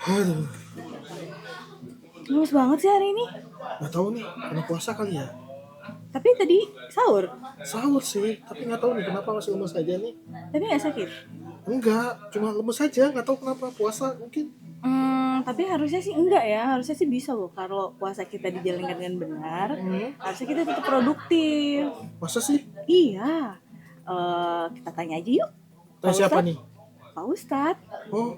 Aduh, Lemes banget sih hari ini. nggak tahu nih, karena puasa kali ya. Tapi tadi sahur. Sahur sih, tapi nggak tahu nih kenapa masih lemes aja nih. Tapi nggak sakit. Enggak, cuma lemes aja, nggak tahu kenapa puasa mungkin. Tapi harusnya sih enggak ya. Harusnya sih bisa loh. Kalau puasa kita dijalankan dengan benar, harusnya kita tetap produktif. Masa sih? Iya. Kita tanya aja yuk. Tanya Pak siapa Ustadz. nih? Pak Ustadz. Oh,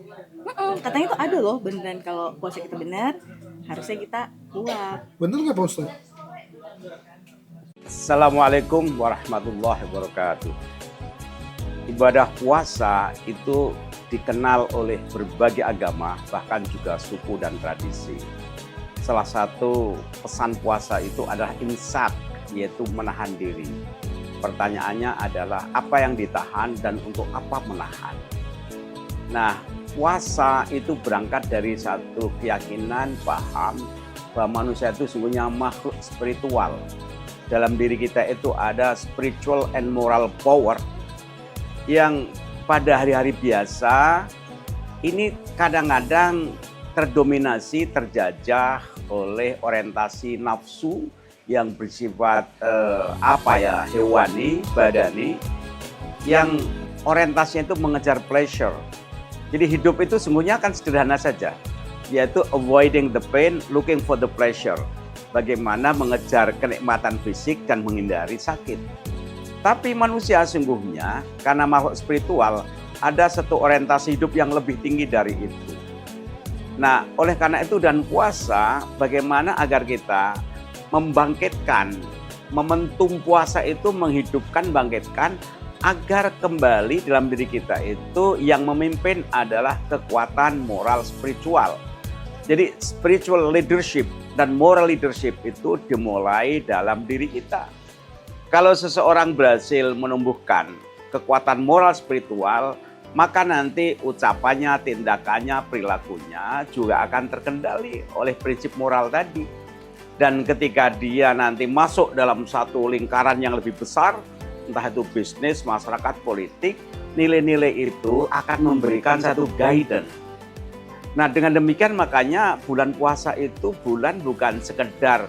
Katanya tuh ada loh beneran kalau puasa kita benar, harusnya kita buat. bener nggak Pak Ustadz? Assalamualaikum warahmatullahi wabarakatuh. Ibadah puasa itu dikenal oleh berbagai agama, bahkan juga suku dan tradisi. Salah satu pesan puasa itu adalah imsak, yaitu menahan diri. Pertanyaannya adalah apa yang ditahan dan untuk apa menahan. Nah, puasa itu berangkat dari satu keyakinan, paham bahwa manusia itu sungguhnya makhluk spiritual. Dalam diri kita itu ada spiritual and moral power yang pada hari-hari biasa ini kadang-kadang terdominasi, terjajah oleh orientasi nafsu yang bersifat hewani, badani, yang orientasinya itu mengejar pleasure. Jadi hidup itu sungguhnya kan sederhana saja, yaitu avoiding the pain, looking for the pleasure. Bagaimana mengejar kenikmatan fisik dan menghindari sakit. Tapi manusia sungguhnya karena makhluk spiritual ada satu orientasi hidup yang lebih tinggi dari itu. Nah, oleh karena itu dan puasa, bagaimana agar kita membangkitkan, momentum puasa itu menghidupkan, bangkitkan agar kembali dalam diri kita itu yang memimpin adalah kekuatan moral spiritual. Jadi spiritual leadership dan moral leadership itu dimulai dalam diri kita. Kalau seseorang berhasil menumbuhkan kekuatan moral spiritual, maka nanti ucapannya, tindakannya, perilakunya juga akan terkendali oleh prinsip moral tadi. Dan ketika dia nanti masuk dalam satu lingkaran yang lebih besar, entah itu bisnis, masyarakat, politik, nilai-nilai itu akan memberikan satu guidance. Nah, dengan demikian makanya bulan puasa itu bulan bukan sekedar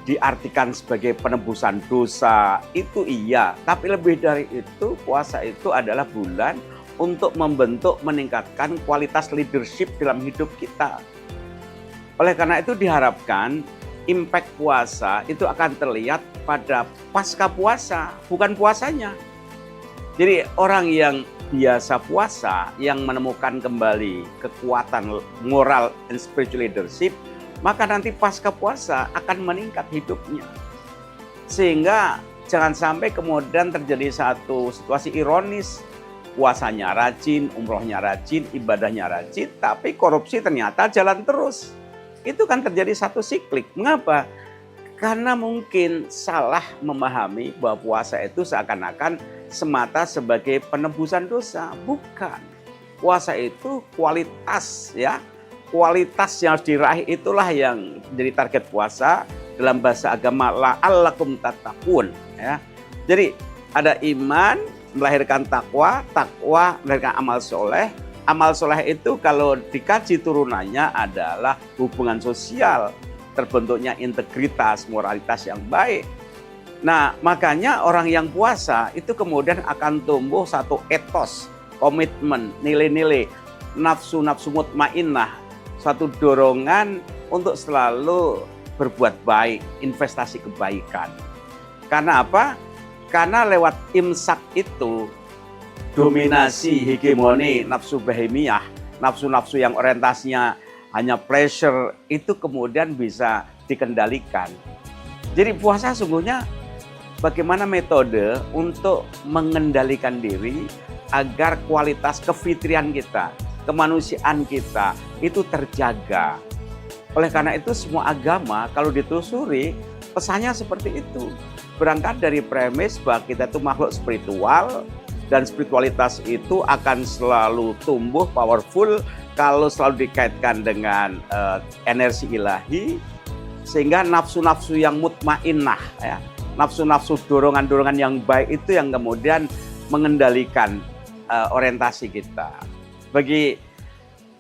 diartikan sebagai penebusan dosa, itu iya. Tapi lebih dari itu, puasa itu adalah bulan untuk membentuk, meningkatkan kualitas leadership dalam hidup kita. Oleh karena itu diharapkan impact puasa itu akan terlihat pada pasca puasa, bukan puasanya. Jadi orang yang biasa puasa, yang menemukan kembali kekuatan moral and spiritual leadership, maka nanti pasca puasa akan meningkat hidupnya. Sehingga jangan sampai kemudian terjadi satu situasi ironis, puasanya rajin, umrohnya rajin, ibadahnya rajin, tapi korupsi ternyata jalan terus. Itu kan terjadi satu siklik. Mengapa? Karena mungkin salah memahami bahwa puasa itu seakan-akan semata sebagai penebusan dosa. Bukan. Puasa itu kualitas, ya. Kualitas yang harus diraih itulah yang jadi target puasa. Dalam bahasa agama, la'allakum tattaqun, ya. Jadi ada iman melahirkan takwa, takwa melahirkan amal soleh. Amal soleh itu kalau dikaji turunannya adalah hubungan sosial, terbentuknya integritas, moralitas yang baik. Nah, makanya orang yang puasa itu kemudian akan tumbuh satu etos, komitmen, nilai-nilai, nafsu-nafsu mutmainnah, satu dorongan untuk selalu berbuat baik, investasi kebaikan. Karena apa? Karena lewat imsak itu, dominasi, hegemoni, nafsu bahimiyah, nafsu-nafsu yang orientasinya hanya pleasure, itu kemudian bisa dikendalikan. Jadi puasa sungguhnya bagaimana metode untuk mengendalikan diri agar kualitas kefitrian kita, kemanusiaan kita itu terjaga. Oleh karena itu semua agama kalau ditelusuri pesannya seperti itu. Berangkat dari premis bahwa kita itu makhluk spiritual dan spiritualitas itu akan selalu tumbuh powerful kalau selalu dikaitkan dengan energi ilahi, sehingga nafsu-nafsu yang mutmainnah, ya, nafsu-nafsu dorongan-dorongan yang baik itu yang kemudian mengendalikan orientasi kita. Bagi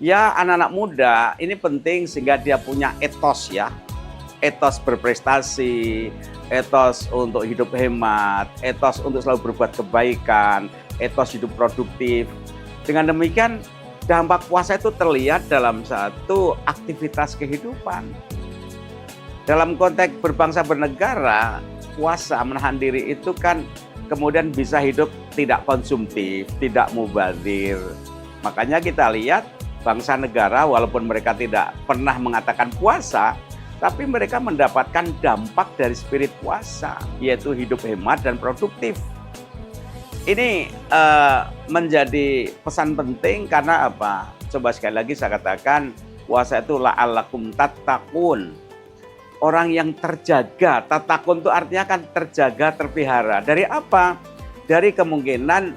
Ya, anak-anak muda ini penting sehingga dia punya etos ya. Etos berprestasi, etos untuk hidup hemat, etos untuk selalu berbuat kebaikan, etos hidup produktif. Dengan demikian, dampak puasa itu terlihat dalam satu aktivitas kehidupan. Dalam konteks berbangsa bernegara, puasa menahan diri itu kan kemudian bisa hidup tidak konsumtif, tidak mubazir. Makanya kita lihat bangsa negara walaupun mereka tidak pernah mengatakan puasa, tapi mereka mendapatkan dampak dari spirit puasa, yaitu hidup hemat dan produktif. Ini menjadi pesan penting karena apa? Coba sekali lagi saya katakan, puasa itu la'allakum tattaqun. Orang yang terjaga, tatakun itu artinya kan terjaga, terpelihara. Dari apa? Dari kemungkinan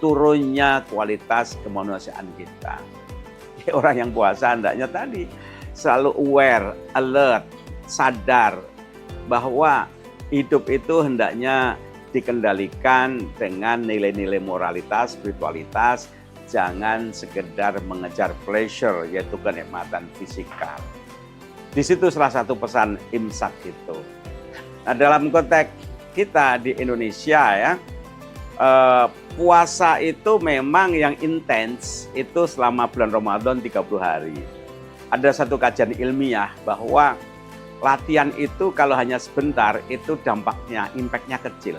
turunnya kualitas kemanusiaan kita. Orang yang puasa hendaknya tadi selalu aware, alert, sadar bahwa hidup itu hendaknya dikendalikan dengan nilai-nilai moralitas, spiritualitas, jangan sekedar mengejar pleasure, yaitu kenikmatan fisikal. Di situ salah satu pesan imsak itu. Nah, dalam konteks kita di Indonesia ya, puasa itu memang yang intens itu selama bulan Ramadan 30 hari. Ada satu kajian ilmiah bahwa latihan itu kalau hanya sebentar itu dampaknya, impactnya kecil.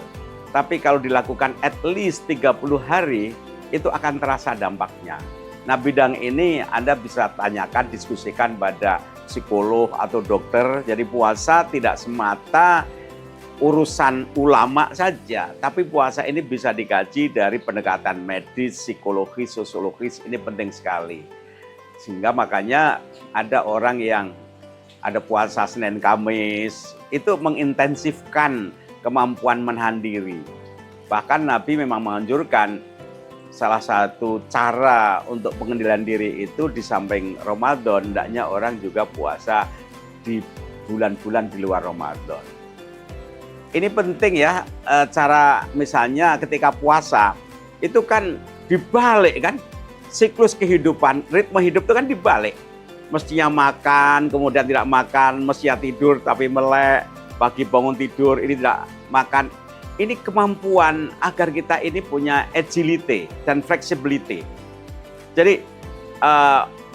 Tapi kalau dilakukan at least 30 hari itu akan terasa dampaknya. Nah, bidang ini Anda bisa tanyakan, diskusikan pada psikolog atau dokter. Jadi puasa tidak semata urusan ulama saja, tapi puasa ini bisa dikaji dari pendekatan medis, psikologis, sosiologis, ini penting sekali. Sehingga makanya ada orang yang ada puasa Senin Kamis, itu mengintensifkan kemampuan menahan diri. Bahkan Nabi memang menganjurkan salah satu cara untuk pengendalian diri itu di samping Ramadan, hendaknya orang juga puasa di bulan-bulan di luar Ramadan. Ini penting ya, cara misalnya ketika puasa, itu kan dibalik kan, siklus kehidupan, ritme hidup itu kan dibalik. Mestinya makan, kemudian tidak makan, mestinya tidur tapi melek, pagi bangun tidur, ini tidak makan. Ini kemampuan agar kita ini punya agility dan flexibility. Jadi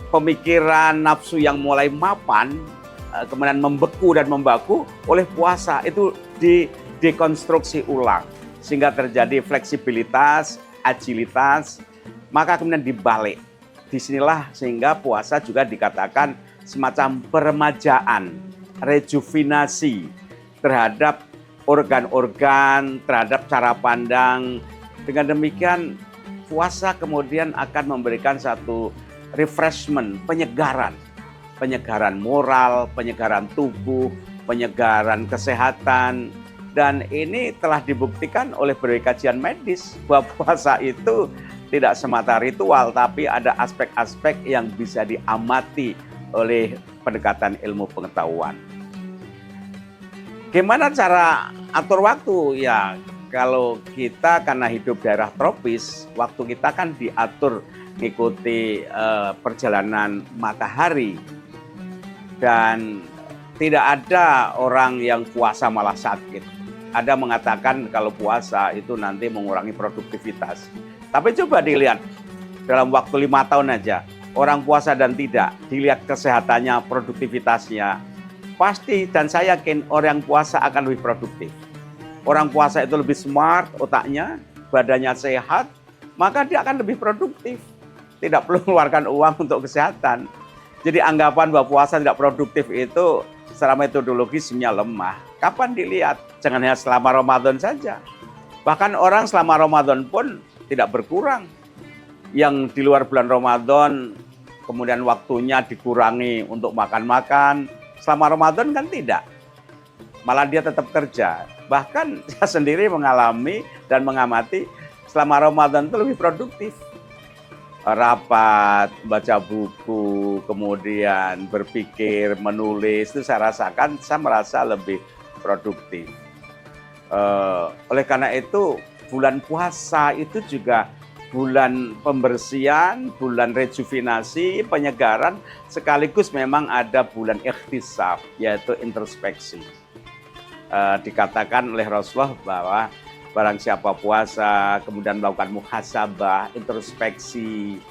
pemikiran nafsu yang mulai mapan, kemudian membeku dan membaku oleh puasa itu didekonstruksi ulang. Sehingga terjadi fleksibilitas, agilitas, maka kemudian dibalik. Disinilah sehingga puasa juga dikatakan semacam peremajaan, rejuvenasi terhadap organ-organ, terhadap cara pandang. Dengan demikian puasa kemudian akan memberikan satu refreshment, penyegaran moral, penyegaran tubuh, penyegaran kesehatan. Dan ini telah dibuktikan oleh berbagai kajian medis bahwa puasa itu tidak semata ritual, tapi ada aspek-aspek yang bisa diamati oleh pendekatan ilmu pengetahuan. Gimana cara atur waktu? Ya, kalau kita karena hidup daerah tropis, waktu kita kan diatur mengikuti perjalanan matahari. Dan tidak ada orang yang puasa malah sakit. Ada mengatakan kalau puasa itu nanti mengurangi produktivitas. Tapi coba dilihat, dalam waktu 5 tahun aja, orang puasa dan tidak, dilihat kesehatannya, produktivitasnya, pasti dan saya yakin orang yang puasa akan lebih produktif. Orang puasa itu lebih smart otaknya, badannya sehat, maka dia akan lebih produktif. Tidak perlu mengeluarkan uang untuk kesehatan. Jadi anggapan bahwa puasa tidak produktif itu secara metodologisnya lemah. Kapan dilihat? Jangan hanya selama Ramadan saja. Bahkan orang selama Ramadan pun tidak berkurang. Yang di luar bulan Ramadan kemudian waktunya dikurangi untuk makan-makan, selama Ramadan kan tidak. Malah dia tetap kerja. Bahkan saya sendiri mengalami dan mengamati selama Ramadan itu lebih produktif. Rapat, baca buku, kemudian berpikir, menulis, itu saya rasakan, saya merasa lebih produktif. Oleh karena itu, bulan puasa itu juga bulan pembersihan, bulan rejuvenasi, penyegaran, sekaligus memang ada bulan ikhtisab, yaitu introspeksi. Dikatakan oleh Rasulullah bahwa barang siapa puasa, kemudian melakukan muhasabah, introspeksi,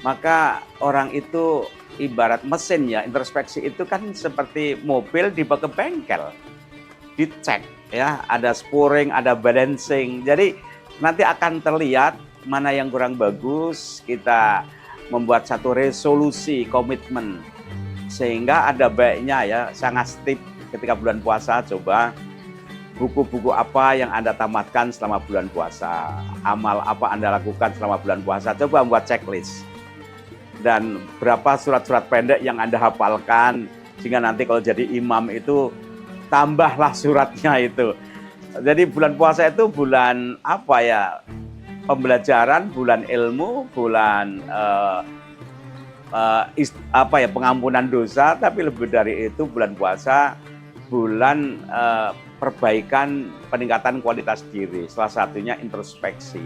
maka orang itu ibarat mesin ya. Introspeksi itu kan seperti mobil dibawa ke bengkel, dicek ya, ada spuring, ada balancing. Jadi nanti akan terlihat mana yang kurang bagus, kita membuat satu resolusi, komitmen. Sehingga ada baiknya ya, sangat tip ketika bulan puasa, coba buku-buku apa yang Anda tamatkan selama bulan puasa, amal apa Anda lakukan selama bulan puasa, coba buat checklist. Dan berapa surat-surat pendek yang Anda hafalkan, sehingga nanti kalau jadi imam itu tambahlah suratnya itu. Jadi bulan puasa itu bulan apa ya? Pembelajaran, bulan ilmu, bulan pengampunan dosa, tapi lebih dari itu bulan puasa, bulan perbaikan, peningkatan kualitas diri. Salah satunya introspeksi.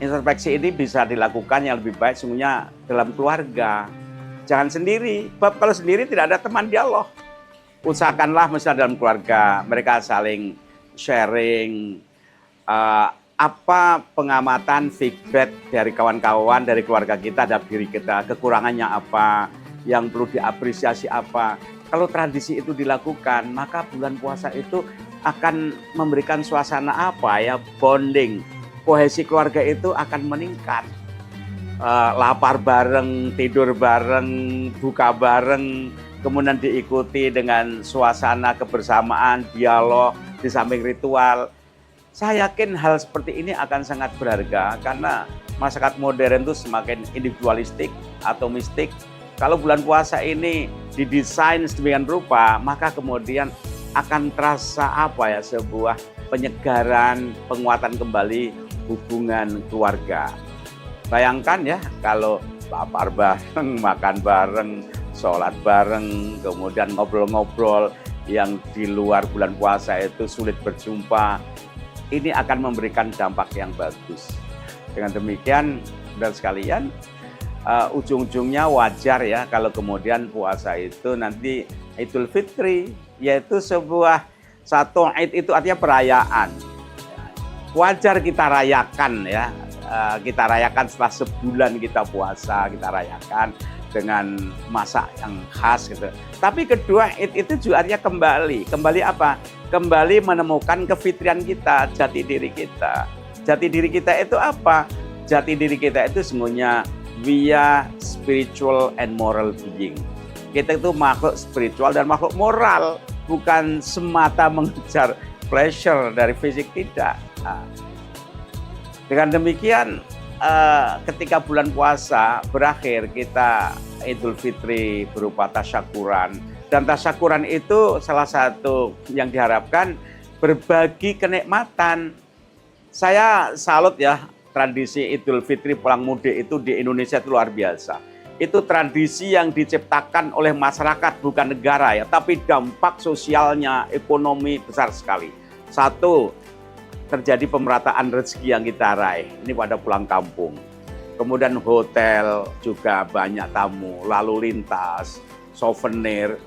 Introspeksi ini bisa dilakukan yang lebih baik sungguhnya dalam keluarga. Jangan sendiri, sebab kalau sendiri tidak ada teman dialog. Usahakanlah misalnya dalam keluarga, mereka saling sharing, apa pengamatan, feedback dari kawan-kawan, dari keluarga kita, dari diri kita, kekurangannya apa, yang perlu diapresiasi apa. Kalau tradisi itu dilakukan, maka bulan puasa itu akan memberikan suasana apa ya, bonding, kohesi keluarga itu akan meningkat. Lapar bareng, tidur bareng, buka bareng, kemudian diikuti dengan suasana kebersamaan, dialog, di samping ritual. Saya yakin hal seperti ini akan sangat berharga karena masyarakat modern itu semakin individualistik atau mistik. Kalau bulan puasa ini didesain sedemikian rupa, maka kemudian akan terasa apa ya, sebuah penyegaran, penguatan kembali hubungan keluarga. Bayangkan ya, kalau lapar bareng, makan bareng, sholat bareng, kemudian ngobrol-ngobrol yang di luar bulan puasa itu sulit berjumpa, ini akan memberikan dampak yang bagus. Dengan demikian, saudara sekalian, ujung-ujungnya wajar ya kalau kemudian puasa itu nanti Idul Fitri, yaitu satu Id itu artinya perayaan. Wajar kita rayakan ya, kita rayakan setelah sebulan kita puasa, kita rayakan dengan masak yang khas gitu. Tapi kedua, itu juga artinya kembali apa? Kembali menemukan kefitrian kita, jati diri kita. Jati diri kita itu apa? Jati diri kita itu semuanya we are spiritual and moral being. Kita itu makhluk spiritual dan makhluk moral, bukan semata mengejar pleasure dari fisik, tidak. Nah, dengan demikian, ketika bulan puasa berakhir, kita Idul Fitri berupa tasyakuran. Dan tasyakuran itu salah satu yang diharapkan berbagi kenikmatan. Saya salut ya, tradisi Idul Fitri pulang mudik itu di Indonesia itu luar biasa. Itu tradisi yang diciptakan oleh masyarakat, bukan negara ya, tapi dampak sosialnya, ekonomi besar sekali. Satu, terjadi pemerataan rezeki yang kita raih, ini pada pulang kampung. Kemudian hotel juga banyak tamu, lalu lintas, souvenir.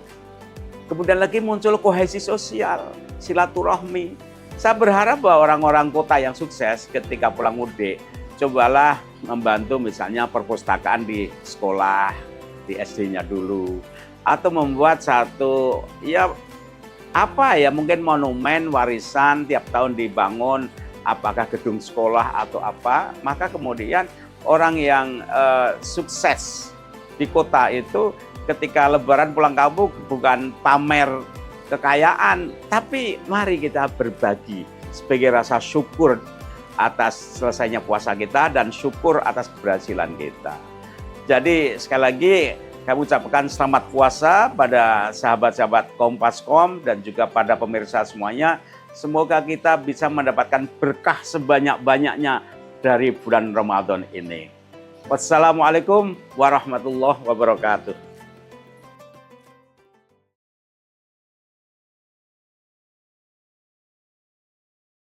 Kemudian lagi muncul kohesi sosial, silaturahmi. Saya berharap bahwa orang-orang kota yang sukses ketika pulang mudik, cobalah membantu misalnya perpustakaan di sekolah, di SD-nya dulu. Atau membuat satu, ya apa ya, mungkin monumen, warisan tiap tahun dibangun, apakah gedung sekolah atau apa. Maka kemudian orang yang sukses di kota itu ketika lebaran pulang kampung bukan pamer kekayaan, tapi mari kita berbagi sebagai rasa syukur atas selesainya puasa kita dan syukur atas keberhasilan kita. Jadi sekali lagi kami ucapkan selamat puasa pada sahabat-sahabat Kompaskom dan juga pada pemirsa semuanya. Semoga kita bisa mendapatkan berkah sebanyak-banyaknya dari bulan Ramadan ini. Wassalamualaikum warahmatullahi wabarakatuh.